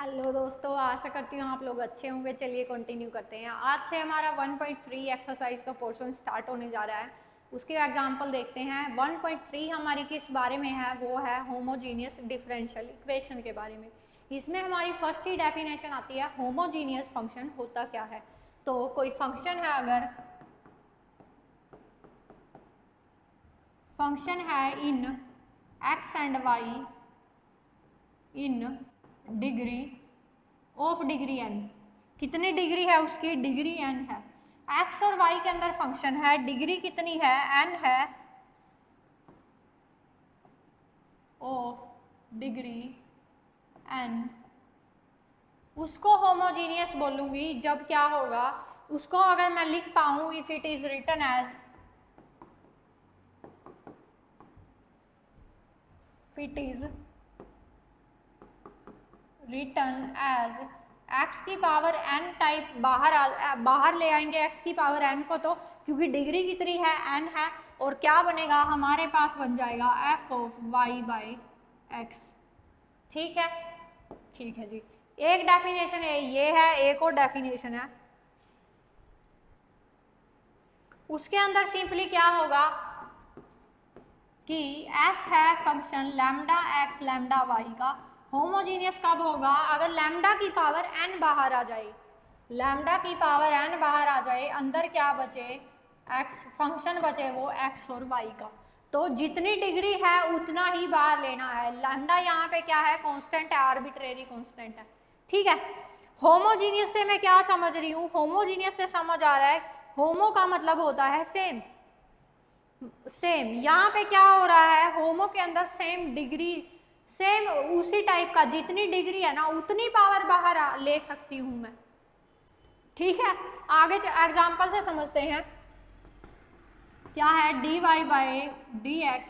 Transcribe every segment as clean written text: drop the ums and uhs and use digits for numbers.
Hello दोस्तों, आशा करती हूँ आप लोग अच्छे होंगे। चलिए कंटिन्यू करते हैं। आज से हमारा 1.3 एक्सरसाइज का पोर्शन स्टार्ट होने जा रहा है। उसके एग्जांपल देखते हैं। 1.3 हमारी किस बारे में है? वो है होमोजीनियस डिफरेंशियल इक्वेशन के बारे में। इसमें हमारी फर्स्ट ही डेफिनेशन आती है होमोजीनियस फंक्शन होता क्या है। तो कोई फंक्शन है, अगर फंक्शन है in x and y in degree of degree n, कितनी डिग्री है उसकी? डिग्री n है। x और y के अंदर फंक्शन है, डिग्री कितनी है? n है, ऑफ डिग्री n। उसको होमोजीनियस बोलूंगी जब क्या होगा, उसको अगर मैं लिख पाऊं, if it is written as return as x की पावर n टाइप बाहर ले आएंगे x की पावर n को, तो क्योंकि डिग्री कितनी है? n है। और क्या बनेगा हमारे पास? बन जाएगा f of y by x। ठीक है, ठीक है जी। एक डेफिनेशन है ये है, एक और डेफिनेशन है। उसके अंदर सिंपली क्या होगा कि f है function lambda x lambda y का। होमोजीनियस कब होगा? अगर लैम्डा की पावर n बाहर आ जाए, लैम्डा की पावर n बाहर आ जाए, अंदर क्या बचे? x फंक्शन बचे, वो x और y का। तो जितनी डिग्री है उतना ही बाहर लेना है। लैम्डा यहाँ पे क्या है? कांस्टेंट है, आर्बिट्रेरी कांस्टेंट है। ठीक है। होमोजीनियस से मैं क्या समझ रही हूँ? होमोजीनियस से समझ आ रहा है, होमो का मतलब होता है सेम। सेम यहाँ पे क्या हो रहा है? होमो के अंदर सेम डिग्री, सेम उसी टाइप का, जितनी डिग्री है ना उतनी पावर बाहर ले सकती हूं मैं। ठीक है, आगे एग्जांपल से समझते हैं। क्या है? dy by d x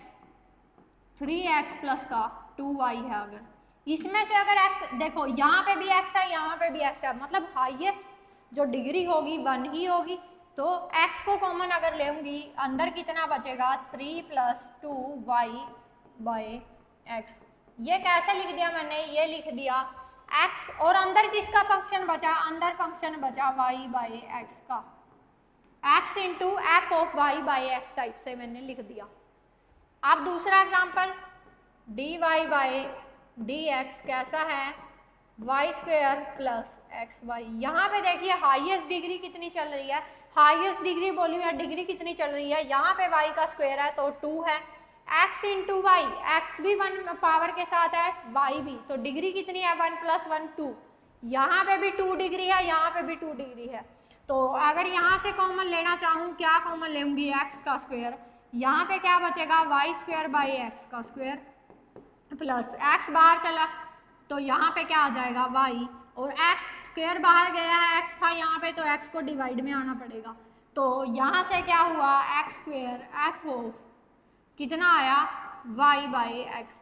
3x plus का 2y है। अगर इसमें से अगर x, देखो यहाँ पे भी x है, यहाँ पे भी x है, मतलब हाईएस्ट जो डिग्री होगी 1 ही होगी। तो x को कॉमन अगर लेंगी, अंदर कितना बचेगा? 3 प्लस 2y बाई एक्स। ये कैसे लिख दिया मैंने? ये लिख दिया x, और अंदर किसका फंक्शन बचा? अंदर फंक्शन बचा y बाई एक्स का। x into f of y by x type से मैंने लिख दिया। अब दूसरा example, dy by d x कैसा है? Y square plus x y. यहाँ पे देखिए हाईएस्ट डिग्री कितनी चल रही है? हाईएस्ट डिग्री बोली है, डिग्री कितनी चल रही है? यहाँ पे y का स्क्वायर है तो 2 है। x इंटू वाई, एक्स भी 1 पावर के साथ है, y भी, तो डिग्री कितनी है? 1 प्लस 1 2। यहाँ पे भी 2 डिग्री है, यहाँ पे भी 2 डिग्री है। तो अगर यहाँ से कॉमन लेना चाहूँ, क्या कॉमन लेंगी? x का स्क्वायर। यहाँ पे क्या बचेगा? वाई स्क्वायर बाई एक्स का स्क्वायर प्लस x बाहर चला तो यहाँ पे क्या आ जाएगा? y, और x स्क्वायर बाहर गया है, x था यहाँ पे, तो x को डिवाइड में आना पड़ेगा। तो यहाँ से क्या हुआ? x स्क्वायर एफ ऑफ कितना आया? y by x.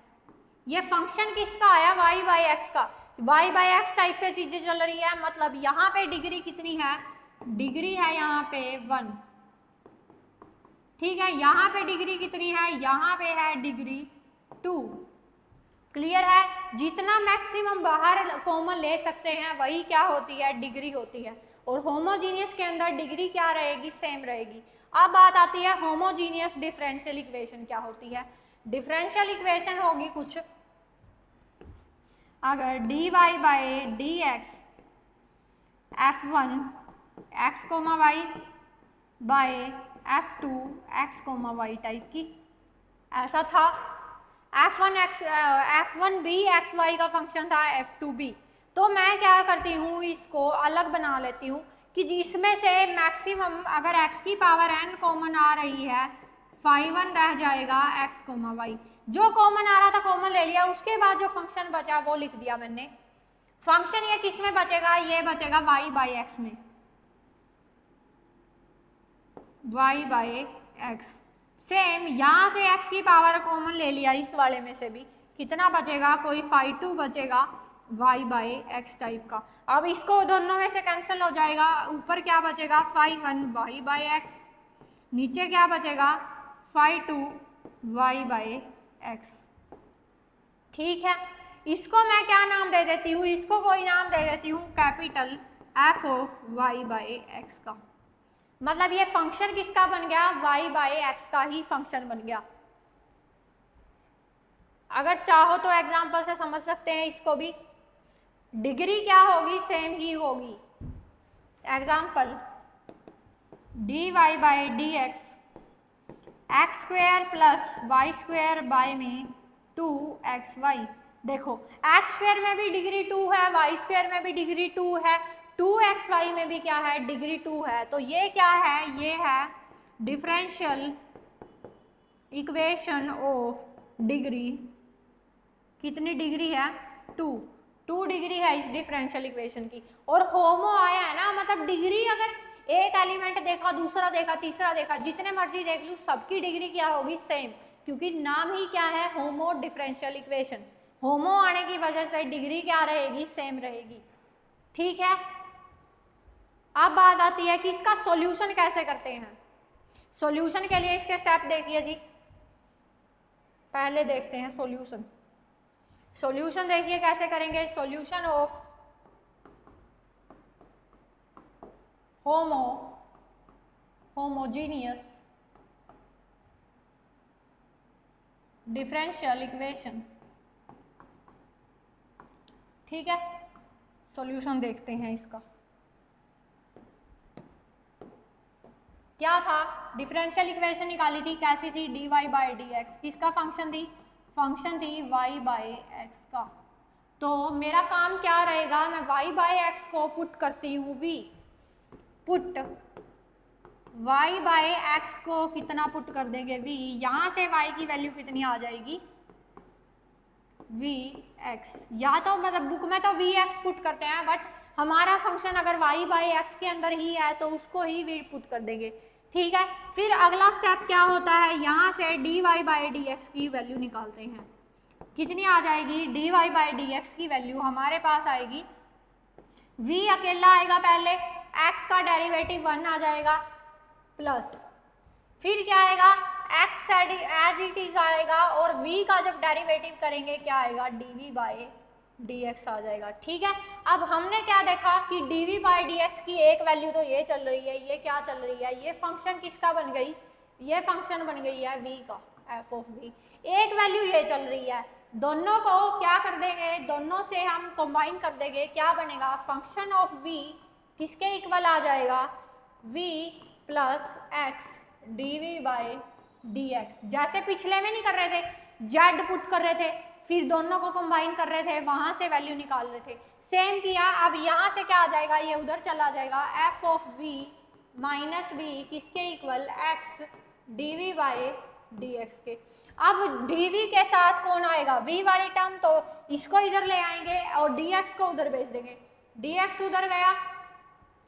ये फंक्शन किसका आया? y बाई एक्स का। y बाई एक्स टाइप से चीजें चल रही है, मतलब यहाँ पे डिग्री कितनी है? डिग्री है यहाँ पे 1। ठीक है, यहाँ पे डिग्री कितनी है? यहाँ पे है डिग्री 2। क्लियर है? जितना मैक्सिमम बाहर कॉमन ले सकते हैं वही क्या होती है? डिग्री होती है। और होमोजीनियस के अंदर डिग्री क्या रहेगी? सेम रहेगी। अब बात आती है होमोजीनियस डिफरेंशियल इक्वेशन क्या होती है। डिफरेंशियल इक्वेशन होगी कुछ, अगर dy by d x f1 x comma y by f2 x comma y type की, ऐसा था। f1 भी एक्स वाई का फंक्शन था, f2 भी। तो मैं क्या करती हूँ, इसको अलग बना लेती हूँ कि जिसमें से मैक्सिमम अगर x की पावर n कॉमन आ रही है, phi 1 रह जाएगा x कोमा वाई। जो कॉमन आ रहा था कॉमन ले लिया, उसके बाद जो फंक्शन बचा वो लिख दिया मैंने। फंक्शन ये किस में बचेगा? ये बचेगा y बाई एक्स में, y बाई एक्स। सेम यहाँ से x की पावर कॉमन ले लिया, इस वाले में से भी कितना बचेगा? कोई phi 2 बचेगा y बाई एक्स टाइप का। अब इसको दोनों में से कैंसिल हो जाएगा, ऊपर क्या बचेगा? phi 1 y बाई एक्स, नीचे क्या बचेगा? phi 2 y by x. ठीक है, इसको मैं क्या नाम दे देती हूँ, इसको कोई नाम दे देती हूँ capital F of y by x का। मतलब ये फंक्शन किसका बन गया, वाई बाई एक्स का ही फंक्शन बन गया। अगर चाहो तो एग्जाम्पल से समझ सकते हैं इसको भी। डिग्री क्या होगी, सेम ही होगी। Example d y by d x x square plus y square by में 2xy। देखो एक्स स्क्वेयर में भी डिग्री 2 है, वाई स्क्वेयर में भी डिग्री 2 है, 2xy में भी क्या है, डिग्री 2 है। तो ये क्या है, ये है डिफरेंशियल इक्वेशन ऑफ डिग्री। कितनी डिग्री है, 2 डिग्री है इस डिफरेंशियल इक्वेशन की। और होमो आया है ना, मतलब डिग्री अगर एक एलिमेंट देखा, दूसरा देखा, तीसरा देखा, जितने मर्जी देख लूँ, सबकी डिग्री क्या होगी, सेम। क्योंकि नाम ही क्या है, होमो डिफरेंशियल इक्वेशन। होमो आने की वजह से डिग्री क्या रहेगी, सेम रहेगी। ठीक है, अब बात आती है कि इसका सॉल्यूशन कैसे करते हैं। सॉल्यूशन के लिए इसके स्टेप देखिए जी। पहले देखते हैं सॉल्यूशन। सॉल्यूशन देखिए कैसे करेंगे। Solution of homogeneous differential equation. ठीक है, सॉल्यूशन देखते हैं इसका। क्या था, डिफरेंशियल इक्वेशन निकाली थी, कैसी थी, d y by d x. किसका फंक्शन थी, फंक्शन थी वाई बाई एक्स का। तो मेरा काम क्या रहेगा, मैं वाई बाई एक्स को पुट करती हूँ v. Put y by x को कितना पुट कर देंगे, v। यहाँ से y की वैल्यू कितनी आ जाएगी, vx। या तो मतलब बुक में तो vx पुट करते हैं, बट हमारा फंक्शन अगर y बाई एक्स के अंदर ही है तो उसको ही v पुट कर देंगे। ठीक है, फिर अगला स्टेप क्या होता है, यहाँ से dy बाई डी एक्स की वैल्यू निकालते हैं। कितनी आ जाएगी, dy बाई डी एक्स की वैल्यू हमारे पास आएगी, v अकेला आएगा पहले, x का डेरिवेटिव 1 आ जाएगा, प्लस फिर क्या आएगा, x एज इट इज आएगा, और v का जब डेरिवेटिव करेंगे क्या आएगा, dv बाई dx आ जाएगा। ठीक है, अब हमने क्या देखा कि dv बाई dx की एक वैल्यू तो ये चल रही है, ये क्या चल रही है, ये फंक्शन किसका बन गई, ये फंक्शन बन गई है v का, f ऑफ v। एक वैल्यू ये चल रही है, दोनों को क्या कर देंगे, दोनों से हम कंबाइन कर देंगे, क्या बनेगा, फंक्शन ऑफ v किसके इक्वल आ जाएगा, v plus x d v by d x. जैसे पिछले में नहीं कर रहे थे, जेड पुट कर रहे थे, फिर दोनों को कंबाइन कर रहे थे, वहां से वैल्यू निकाल रहे थे, सेम किया। अब यहाँ से क्या आ जाएगा, ये उधर चला जाएगा, f of v minus v किसके equal, x d v by d x के। अब डी वी के साथ कौन आएगा, वी वाली टर्म, तो इसको इधर ले आएंगे और डी एक्स को उधर भेज देंगे। डी एक्स उधर गया,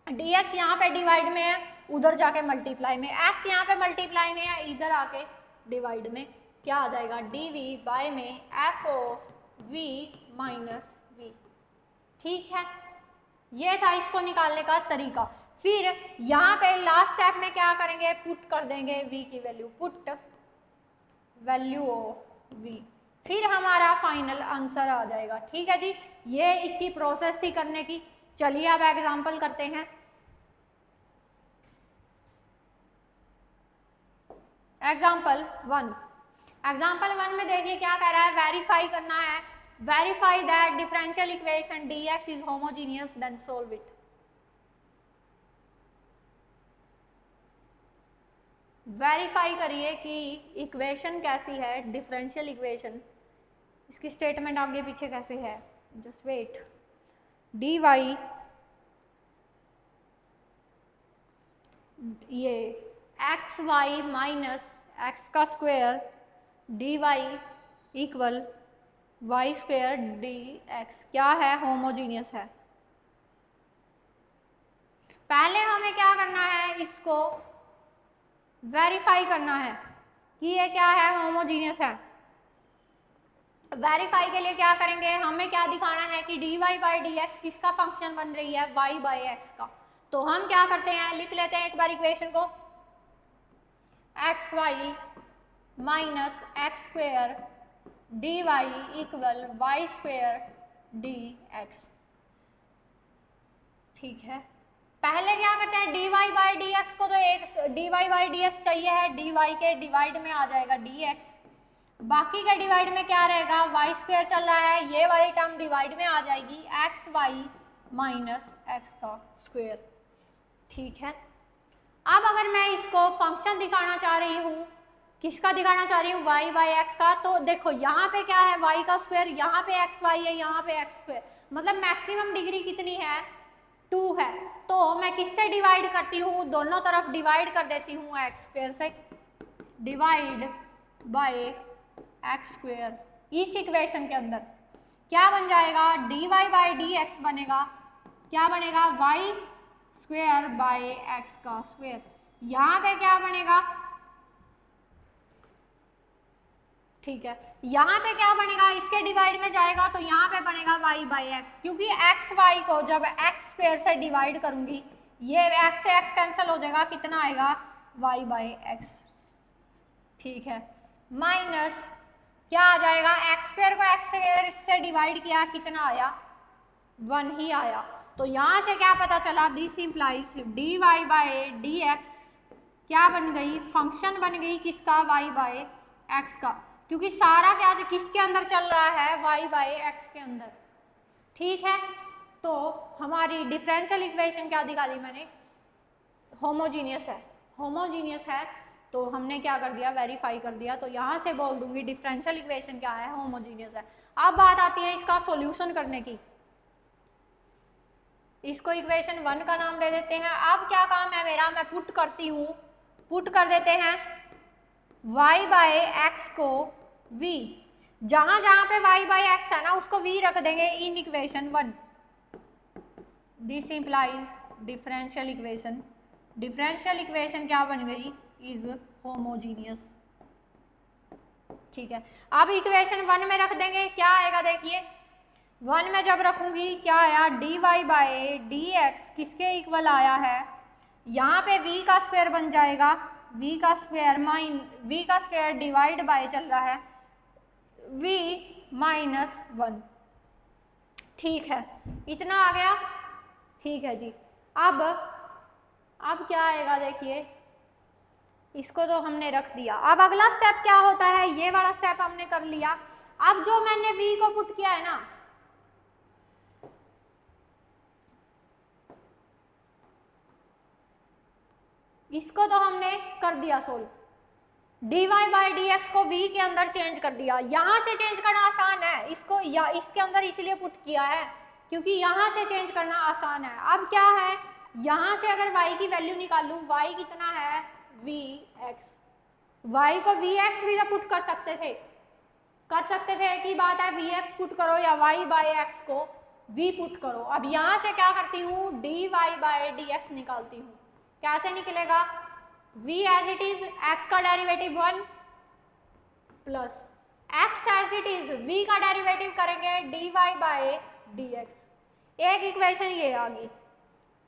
डी एक्स यहाँ पे डिवाइड में है, उधर जाके मल्टीप्लाई में, x यहाँ पे मल्टीप्लाई में है, इधर आके डिवाइड में, क्या आ जाएगा, dv बाय में f of v minus v। ठीक है, ये था इसको निकालने का तरीका। फिर यहाँ पे लास्ट स्टेप में क्या करेंगे, पुट कर देंगे v की value, put value of v, फिर हमारा फाइनल आंसर आ जाएगा। ठीक है जी, ये इसकी प्रोसेस थी करने की। चलिए अब एग्जाम्पल करते हैं। एग्जाम्पल 1 में देखिए क्या कह रहा है, वेरीफाई करना है, verify that differential equation dx is homogeneous then solve it. Verify करिए कि इक्वेशन कैसी है, डिफरेंशियल इक्वेशन, इसकी स्टेटमेंट आगे पीछे कैसे है, जस्ट वेट। dy ये एक्स वाई माइनस एक्स का square d y equal y square d x क्या है, होमोजीनियस है। पहले हमें क्या करना है, इसको वेरीफाई करना है कि ये क्या है, होमोजीनियस है। वेरीफाई के लिए क्या करेंगे, हमें क्या दिखाना है कि d y by d x किसका फंक्शन बन रही है, वाई बाई एक्स का। तो हम क्या करते हैं, लिख लेते हैं एक बार इक्वेशन को, x y minus x square d y equal y square d x. ठीक है, पहले क्या करते हैं, d y by d x को तो एक d y by d x चाहिए है, डी वाई के डिवाइड में आ जाएगा डी एक्स, बाकी के डिवाइड में क्या रहेगा, वाई स्क्वेयर चल रहा है, ये वाली टर्म डिवाइड में आ जाएगी एक्स वाई माइनस एक्स का स्क्वेयर। ठीक है, अब अगर मैं इसको फंक्शन दिखाना चाह रही हूँ, किसका दिखाना चाह रही हूँ, वाई बाई एक्स का, तो देखो यहाँ पे क्या है, वाई का स्क्वायर, यहाँ पे एक्स वाई है, यहाँ पे एक्स स्क्वायर, मतलब मैक्सिमम डिग्री कितनी है, 2 है। तो मैं किससे डिवाइड करती हूँ, दोनों तरफ डिवाइड कर देती हूँ एक्स स्क्वायर से, डिवाइड बाय एक्स स्क्वायर। इस इक्वेशन के अंदर क्या बन जाएगा, d y by d x बनेगा, क्या बनेगा, वाई स्क्वायर बाय एक्स का स्क्वायर। यहाँ पे क्या बनेगा, ठीक है, यहाँ पे क्या बनेगा, इसके डिवाइड में जाएगा तो यहाँ पे बनेगा y बाई एक्स, क्योंकि एक्स वाई को जब एक्स स्क्वायर से डिवाइड करूंगी, ये एक्स से एक्स कैंसिल हो जाएगा, कितना आएगा, y बाई एक्स। ठीक है, माइनस क्या आ जाएगा, एक्स स्क्वायर को एक्स स्क्वायर से डिवाइड किया, कितना आया, 1 ही आया। तो यहाँ से क्या पता चला, this implies d y by d x क्या बन गई, फंक्शन बन गई किसका, y बाई एक्स का, क्योंकि सारा क्या किसके अंदर चल रहा है, y बाई एक्स के अंदर। ठीक है, तो हमारी डिफरेंशियल इक्वेशन क्या दिखा दी मैंने, होमोजीनियस है, होमोजीनियस है, तो हमने क्या कर दिया, वेरीफाई कर दिया, तो यहाँ से बोल दूंगी डिफरेंशियल इक्वेशन क्या है, होमोजीनियस है। अब बात आती है इसका सॉल्यूशन करने की, इसको इक्वेशन 1 का नाम दे देते हैं। अब क्या काम है मेरा, मैं पुट करती हूँ, पुट कर देते हैं y बाई एक्स को v, जहां जहां पे y बाई एक्स है ना उसको v रख देंगे in equation 1। This implies differential equation, differential equation क्या बन गई, इज होमोजीनियस। ठीक है, अब इक्वेशन 1 में रख देंगे, क्या आएगा देखिए, 1 में जब रखूंगी क्या आया, d y by d x किसके इक्वल आया है, यहाँ पे v का स्क्वायर बन जाएगा, v का स्क्वायर v का स्क्वायर डिवाइड बाय चल रहा है v माइनस 1। ठीक है, इतना आ गया। ठीक है जी, अब क्या आएगा देखिए, इसको तो हमने रख दिया। अब अगला स्टेप क्या होता है, ये वाला स्टेप हमने कर लिया। अब जो मैंने v को पुट किया है ना, इसको तो हमने कर दिया solve, d y by d x को v के अंदर चेंज कर दिया। यहाँ से चेंज करना आसान है, इसको या इसके अंदर इसलिए पुट किया है क्योंकि यहाँ से चेंज करना आसान है। अब क्या है, यहाँ से अगर y की वैल्यू निकालूं, y कितना है, vx, y को vx भी तो पुट कर सकते थे कि बात है, vx पुट करो या y बाई एक्स को v पुट करो। अब यहाँ से क्या करती हूँ, d y by d x निकालती हूँ, कैसे निकलेगा, v as it is x का derivative 1 plus x as it is v का डेरिवेटिव करेंगे dy बाई dx। एक इक्वेशन ये आ गई,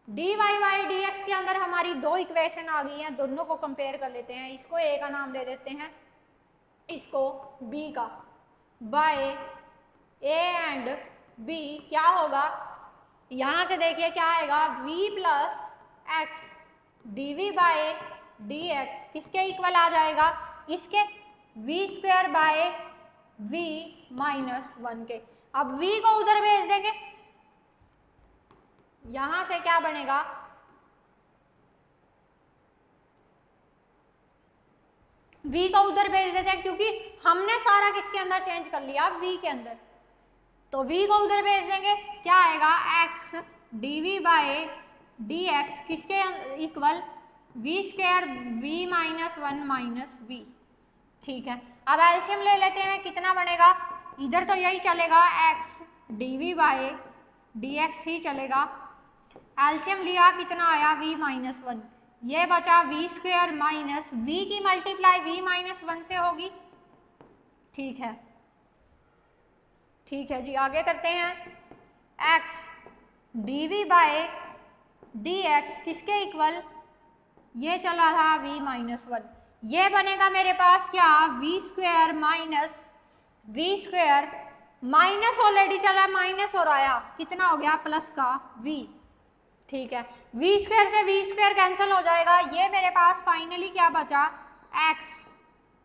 dy बाई dx के अंदर हमारी 2 इक्वेशन आ गई हैं, दोनों को कंपेयर कर लेते हैं। इसको a का नाम दे देते हैं, इसको b का, बाय a एंड b क्या होगा, यहाँ से देखिए क्या आएगा, v plus x dv by dx किसके इक्वल आ जाएगा, इसके v square by v minus 1 के। अब v को उधर भेज देंगे, यहां से क्या बनेगा, v को उधर भेज देते हैं क्योंकि हमने सारा किसके अंदर चेंज कर लिया, v के अंदर, तो v को उधर भेज देंगे, क्या आएगा, x dv बाय dx किसके equal, v square v minus 1 minus v। ठीक है, अब एलसीएम ले लेते हैं, कितना बनेगा, इधर तो यही चलेगा, x dv बाय dx ही चलेगा, एलसीएम लिया, कितना आया, v माइनस 1, ये बचा v स्क्वायर माइनस v की मल्टीप्लाई v माइनस 1 से होगी। ठीक है, ठीक है जी, आगे करते हैं, x dv बाय dx किसके इक्वल, ये चला था v माइनस 1, ये बनेगा मेरे पास क्या, v square minus v square minus already चला माइनस और आया कितना हो गया प्लस का वी। ठीक है, वी स्क्वायर से वी स्क्वायर कैंसिल हो जाएगा, ये मेरे पास फाइनली क्या बचा x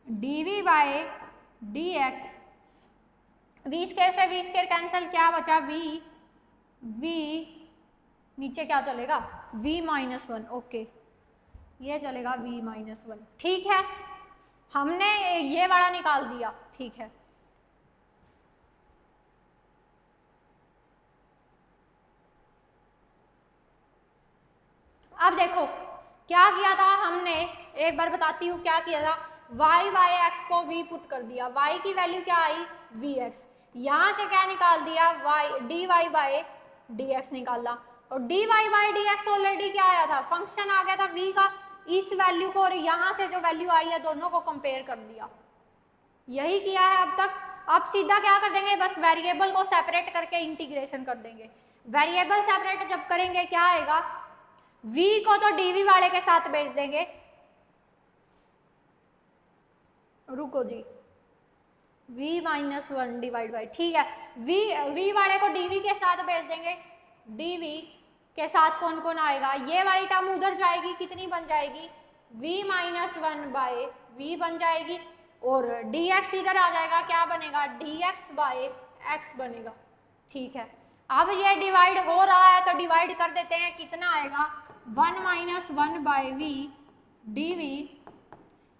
d v by d x. V square से वी स्क्वायर कैंसिल, क्या बचा वी, वी नीचे क्या चलेगा v माइनस वन। ओके, ये चलेगा v माइनस वन। ठीक है, हमने ये वाला निकाल दिया। ठीक है, अब देखो क्या किया था हमने, एक बार बताती हूँ क्या किया था। y बाय एक्स को v पुट कर दिया, y की वैल्यू क्या आई vx, यहाँ से क्या निकाल दिया y dy बाय dx निकाला, और dy बाय dx ऑलरेडी क्या आया था फंक्शन आ गया था v का, इस वैल्यू को और यहाँ से जो वैल्यू आई है दोनों को कंपेयर कर दिया, यही किया है अब तक। अब सीधा क्या कर देंगे, बस वेरिएबल को सेपरेट करके इंटीग्रेशन कर देंगे। वेरिएबल सेपरेट जब करेंगे क्या आएगा, v को तो dv वाले के साथ भेज देंगे, रुको जी, v minus one divide by, ठीक है, v वाले को dv के साथ भेज देंगे, dv के साथ कौन कौन आएगा, ये वाली टर्म उधर जाएगी, कितनी बन जाएगी v minus one by v बन जाएगी, और dx इधर आ जाएगा, क्या बनेगा dx बाय x बनेगा। ठीक है, अब ये डिवाइड हो रहा है तो डिवाइड कर देते हैं, कितना आएगा 1 minus one by v d v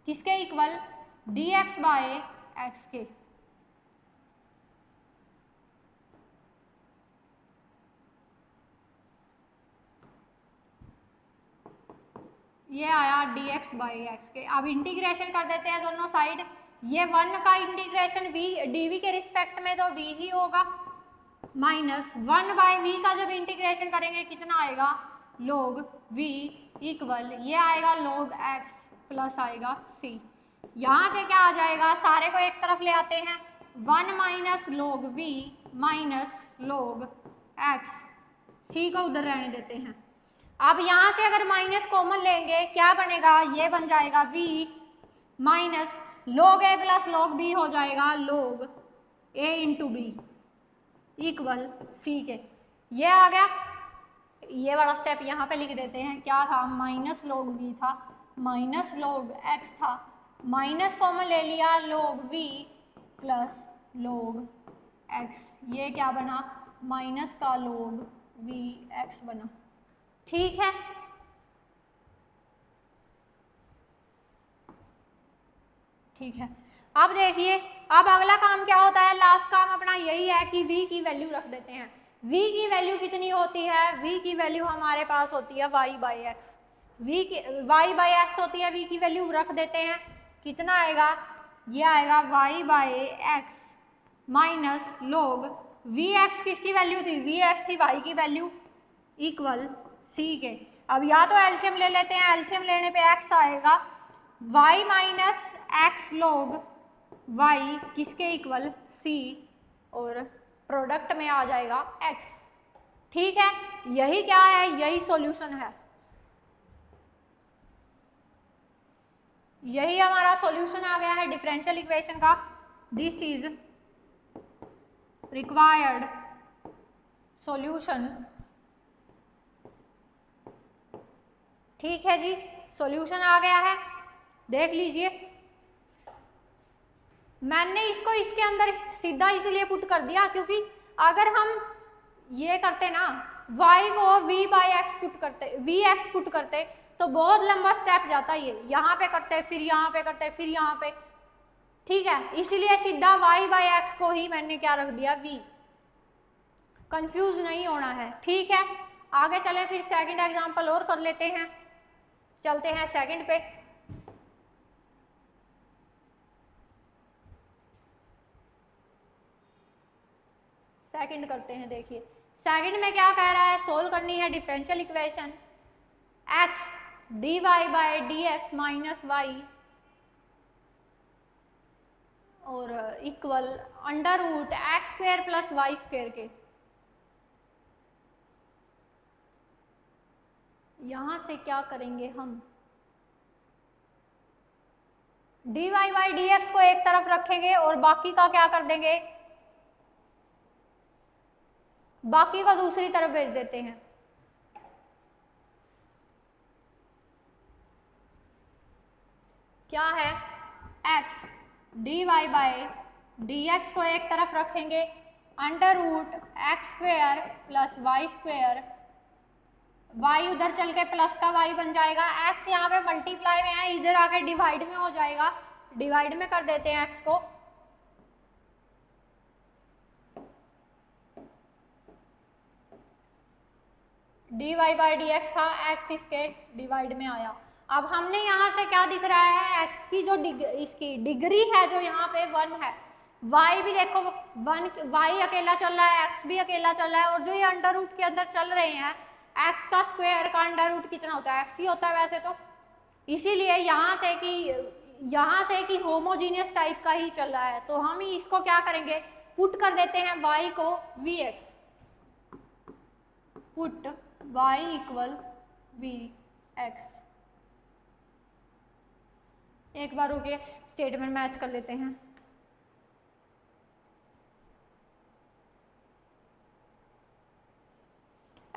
किसके इक्वल dx बाय x के। ये आया dx बाई एक्स के। अब इंटीग्रेशन कर देते हैं दोनों साइड, ये 1 का इंटीग्रेशन v dv के रिस्पेक्ट में तो v ही होगा, माइनस 1 बाय v का जब इंटीग्रेशन करेंगे कितना आएगा log v इक्वल, ये आएगा log x प्लस आएगा c। यहाँ से क्या आ जाएगा, सारे को एक तरफ ले आते हैं, 1 minus log v minus log x, c को उधर रहने देते हैं। अब यहाँ से अगर माइनस कॉमन लेंगे क्या बनेगा, ये बन जाएगा v minus log a plus log b हो जाएगा log a into b equal c के। ये आ गया, ये वाला स्टेप यहाँ पे लिख देते हैं, क्या था माइनस log v था माइनस log x था, माइनस कॉमन ले लिया log v plus log x, ये क्या बना माइनस का log v x बना। ठीक है, ठीक है, अब देखिए अब अगला काम क्या होता है, लास्ट काम अपना यही है कि v की वैल्यू रख देते हैं। v की वैल्यू कितनी होती है, v की वैल्यू हमारे पास होती है y by x, y by x होती है, v की वैल्यू रख देते हैं, कितना आएगा, ये आएगा y by x minus log v x किसकी वैल्यू थी, v x थी y की वैल्यू इक्वल c के। अब या तो एलसीएम ले लेते हैं, एलसीएम लेने पे x आएगा y minus x log y किसके इक्वल c, और प्रोडक्ट में आ जाएगा x। ठीक है, यही क्या है, यही सॉल्यूशन है, यही हमारा सॉल्यूशन आ गया है डिफरेंशियल इक्वेशन का। This is required solution. ठीक है जी, सॉल्यूशन आ गया है, देख लीजिए, मैंने इसको इसके अंदर सीधा इसलिए पुट कर दिया क्योंकि अगर हम ये करते ना y को v बाई एक्स पुट करते, v x पुट करते तो बहुत लंबा स्टेप जाता ये, यहाँ पे करते फिर यहाँ पे करते फिर यहाँ पे। ठीक है, इसलिए सीधा y बाई एक्स को ही मैंने क्या रख दिया v, कंफ्यूज नहीं होना है। ठीक है, आगे चले फिर सेकंड एग्जांपल और कर लेते हैं, चलते हैं सेकंड पे। सेकंड करते हैं, देखिए सेकंड में क्या कह रहा है, सोल्व करनी है differential equation x dy by dx minus y और equal under root x square plus y square के। यहां से क्या करेंगे हम, dy बाई dx को एक तरफ रखेंगे और बाकी का क्या कर देंगे, बाकी को दूसरी तरफ भेज देते हैं। क्या है, x dy बाई dx को एक तरफ रखेंगे, under root x square plus y square, y उधर चल के प्लस का y बन जाएगा, x यहाँ पे मल्टीप्लाई में है, इधर आके डिवाइड में हो जाएगा, डिवाइड में कर देते हैं x को, dy बाई dx था, x इसके डिवाइड में आया। अब हमने यहाँ से क्या दिख रहा है, x की जो इसकी डिग्री है जो यहाँ पे 1 है, y भी देखो 1, y अकेला चल रहा है, x भी अकेला चल रहा है, और जो ये अंडर रूट के अंदर चल रहे हैं, x का स्क्वायर का अंडर रूट कितना होता है, x ही होता है वैसे तो, इसीलिए यहाँ से कि होमोजीनियस टाइप का ही चल रहा है, तो हम ही इसको क्या करेंगे, पुट कर देते हैं y को vx, put y equal vx। एक बार रुके, स्टेटमेंट मैच कर लेते हैं।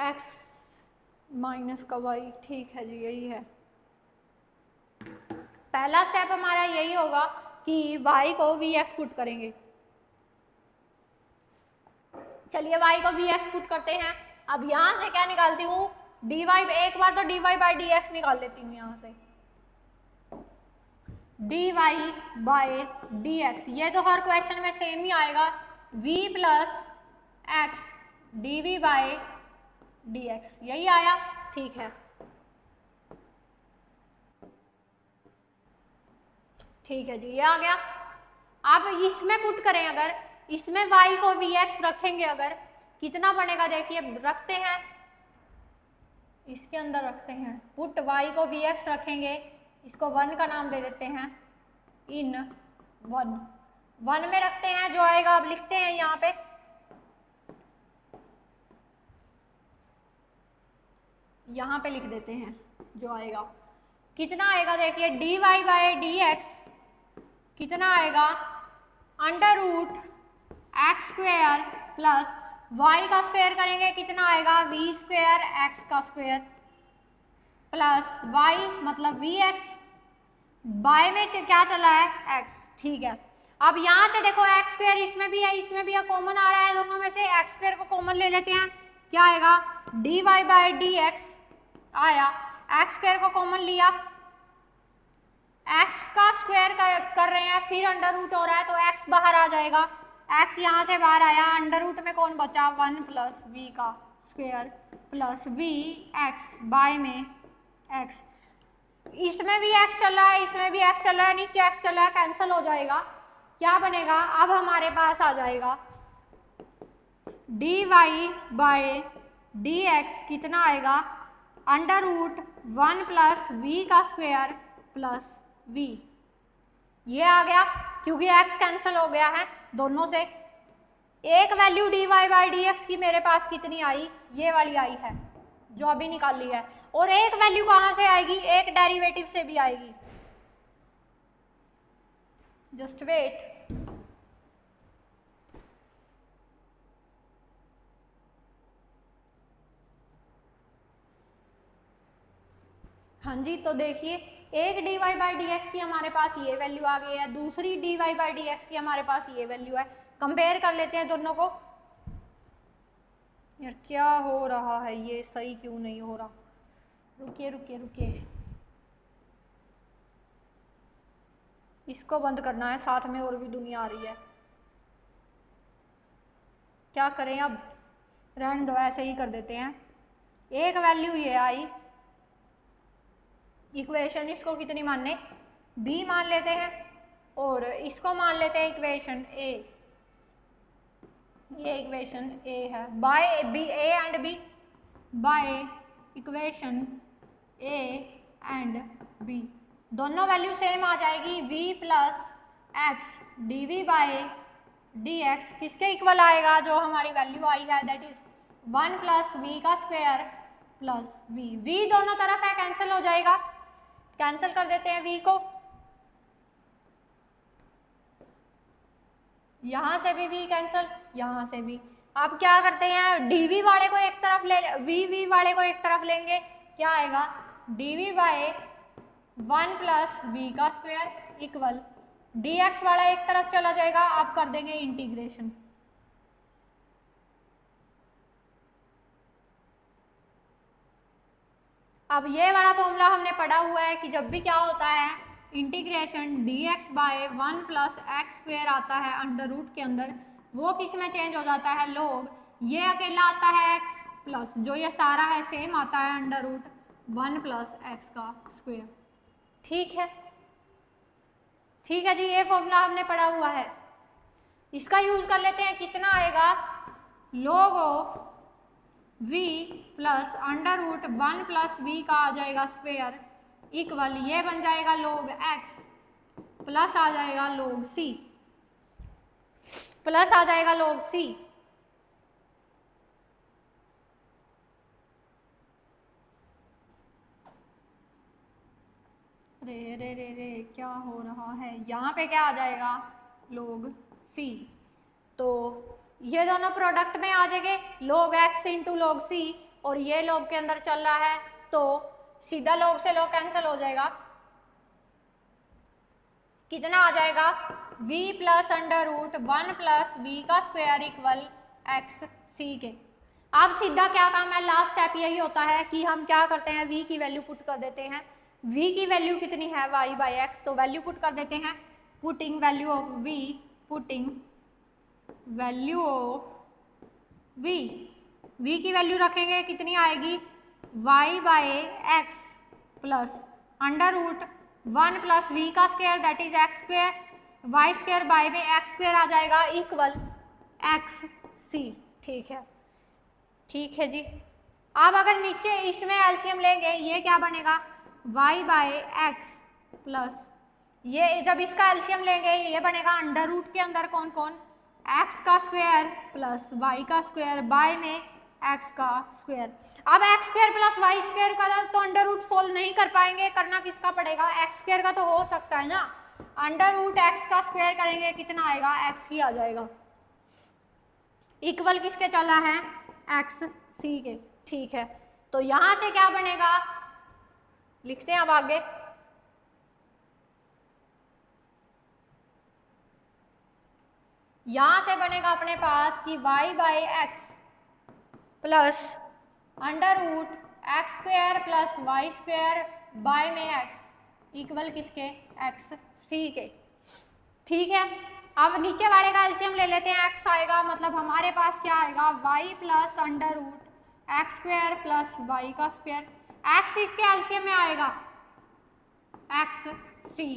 x माइनस का y, ठीक है जी, यही है। पहला स्टेप हमारा यही होगा कि y को vx पुट करेंगे। चलिए y को vx पुट करते हैं। अब यहाँ से क्या निकालती हूँ, dy, एक बार तो dy बाई dx निकाल लेती हूँ यहाँ से, dy बाई dx, ये तो हर क्वेश्चन में सेम ही आएगा, v plus x dv by dx, यही आया, ठीक है, ठीक है जी, ये आ गया। अब इसमें पुट करें, अगर इसमें y को vx रखेंगे, अगर कितना बनेगा, देखिए रखते हैं, इसके अंदर रखते हैं, पुट y को vx रखेंगे, इसको 1 का नाम दे देते हैं, इन 1 में रखते हैं, जो आएगा अब लिखते हैं यहाँ पे, यहाँ पे लिख देते हैं जो आएगा, कितना आएगा, देखिए dy बाई dx कितना आएगा, under root x square plus y का स्क्वायर करेंगे, कितना आएगा, v स्क्वेयर x का स्क्वायर प्लस y मतलब vx, बाय में क्या चला है, x, ठीक है। अब यहाँ से देखो एक्स स्क्वायर इसमें भी है, इसमें भी है, कॉमन आ रहा है दोनों में से, एक्स स्क्वायर को कॉमन ले लेते हैं, क्या आएगा, dy बाई dx आया, एक्स स्क्वायर को कॉमन लिया, एक्स का स्क्वायर कर रहे हैं, फिर अंडर रूट हो रहा है तो एक्स बाहर आ जाएगा, एक्स यहाँ से बाहर आया, अंडर रूट में कौन बचा, 1 प्लस वी का square plus v x, by में एक्स, इसमें भी एक्स चल रहा है, इसमें भी एक्स चल रहा है, नीचे एक्स चल रहा है, कैंसिल हो जाएगा, क्या बनेगा, अब हमारे पास आ जाएगा dy बाई dx कितना आएगा, अंडर रूट 1 प्लस वी का स्क्वायर प्लस v, ये आ गया, क्योंकि x कैंसिल हो गया है दोनों से। एक वैल्यू dy बाई dx की मेरे पास कितनी आई, ये वाली आई है जो अभी निकाल ली है, और एक वैल्यू कहाँ से आएगी, एक डेरिवेटिव से भी आएगी, जस्ट वेट, हाँ जी, तो देखिए एक dy बाई dx की हमारे पास ये वैल्यू आ गई है, दूसरी dy बाई dx की हमारे पास ये वैल्यू है, कंपेयर कर लेते हैं दोनों को। यार क्या हो रहा है, ये सही क्यों नहीं हो रहा, रुकिए रुकिए रुकिए, इसको बंद करना है, साथ में और भी दुनिया आ रही है, क्या करें, अब रहने दो, ऐसे ही कर देते हैं। एक वैल्यू ये आई, इक्वेशन इसको कितनी मानने, b मान लेते हैं, और इसको मान लेते हैं इक्वेशन a, ये इक्वेशन a है, by b, a and b, by equation a and b, दोनों वैल्यू सेम आ जाएगी, v plus x dv by dx किसके इक्वल आएगा, जो हमारी वैल्यू आई है, दैट इज 1 प्लस v का स्क्वायर प्लस v दोनों तरफ है, कैंसिल हो जाएगा, कैंसिल कर देते हैं v को, यहाँ से भी v कैंसिल, यहाँ से भी। अब क्या करते हैं, dv वाले को एक तरफ ले, v वाले को एक तरफ लेंगे, क्या आएगा dv बाय 1 प्लस v का स्क्वायर इक्वल dx वाला एक तरफ चला जाएगा। आप कर देंगे इंटीग्रेशन। अब ये वाला फॉर्मूला हमने पढ़ा हुआ है कि जब भी क्या होता है, integration dx by 1 plus x square आता है अंडर रूट के अंदर, वो किस में चेंज हो जाता है, लॉग। ये अकेला आता है x प्लस जो ये सारा है सेम आता है अंडर रूट 1 प्लस एक्स का स्क्वायर। ठीक है, ठीक है जी, ये फॉर्मूला हमने पढ़ा हुआ है। इसका यूज कर लेते हैं, कितना आएगा, log of v plus under root 1 plus v का आ जाएगा स्क्वायर इक्वल, ये बन जाएगा log x प्लस आ जाएगा log c, प्लस आ जाएगा log c। रे रे रे रे क्या हो रहा है, यहाँ पे क्या आ जाएगा log c। तो ये दोनों प्रोडक्ट में आ जाएंगे, log x into log c, और ये log के अंदर चल रहा है तो सीधा log से log कैंसिल हो जाएगा। कितना आ जाएगा, v plus under root 1 plus v का स्क्वायर इक्वल x c के। अब सीधा क्या काम है, लास्ट स्टेप यही होता है कि हम क्या करते हैं, v की वैल्यू पुट कर देते हैं। v की वैल्यू कितनी है, y बाई एक्स, तो वैल्यू पुट कर देते हैं। Putting value of v, putting value of v की वैल्यू रखेंगे, कितनी आएगी, y by x plus under root 1 plus v का square that is x square, y square by में एक्स स्क्वायर आ जाएगा इक्वल एक्स सी। ठीक है, ठीक है जी। अब अगर नीचे इसमें एलसीएम लेंगे, ये क्या बनेगा, y बाई एक्स प्लस, ये जब इसका एलसीएम लेंगे ये बनेगा अंडर रूट के अंदर कौन कौन, x का स्क्वायर प्लस y का स्क्वायर बाय में x का स्क्वायर। अब x square plus y square का तो अंडर रूट सोल्व नहीं कर पाएंगे, करना किसका पड़ेगा, x स्क्वायर का तो हो सकता है ना, अंडर रूट x का स्क्वायर करेंगे, कितना आएगा, x ही आ जाएगा इक्वल किसके चला है, x c के। ठीक है, तो यहां से क्या बनेगा, लिखते हैं अब आगे, यहां से बनेगा अपने पास कि y by x plus under root x square plus y square by में x इक्वल किसके, एक्स सी के। ठीक है, अब नीचे वाले का एलसीएम ले लेते हैं, x आएगा, मतलब हमारे पास क्या आएगा, y plus under root x square plus y का स्क्वायर, x इसके एलसीएम में आएगा एक्स सी।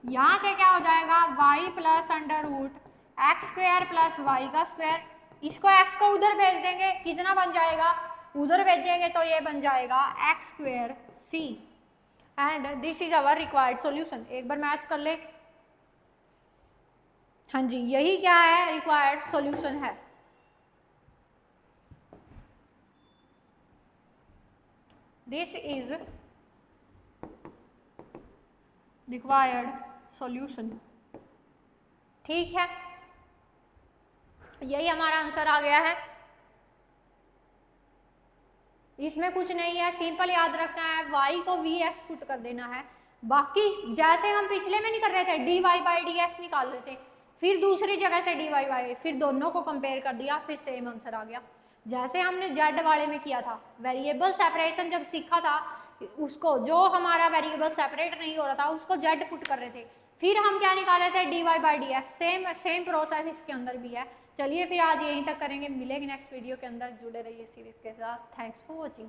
यहाँ से क्या हो जाएगा, y plus under root x square plus y का स्क्वायर, इसको x को उधर भेज देंगे, कितना बन जाएगा, उधर भेजेंगे तो ये बन जाएगा x square c, and this is our required solution. एक बार मैच कर ले, हाँ जी, यही क्या है, रिक्वायर्ड सॉल्यूशन है। This is required solution. ठीक है, यही हमारा आंसर आ गया है। इसमें कुछ नहीं है, सिंपल याद रखना है, y को vx पुट कर देना है। बाकी जैसे हम पिछले में नहीं कर रहे थे, dy बाई dx निकाल रहे थे, फिर दूसरी जगह से dy बाई, फिर दोनों को कंपेयर कर दिया, फिर सेम आंसर आ गया। जैसे हमने z वाले में किया था, वेरिएबल सेपरेशन जब सीखा था, उसको जो हमारा वेरिएबल सेपरेट नहीं हो रहा था उसको z पुट कर रहे थे, फिर हम क्या निकाल रहे थे, dy by dx। Same process इसके अंदर भी है। चलिए फिर आज यहीं तक करेंगे, मिलेंगे नेक्स्ट वीडियो के अंदर, जुड़े रहिए सीरीज के साथ। Thanks for watching.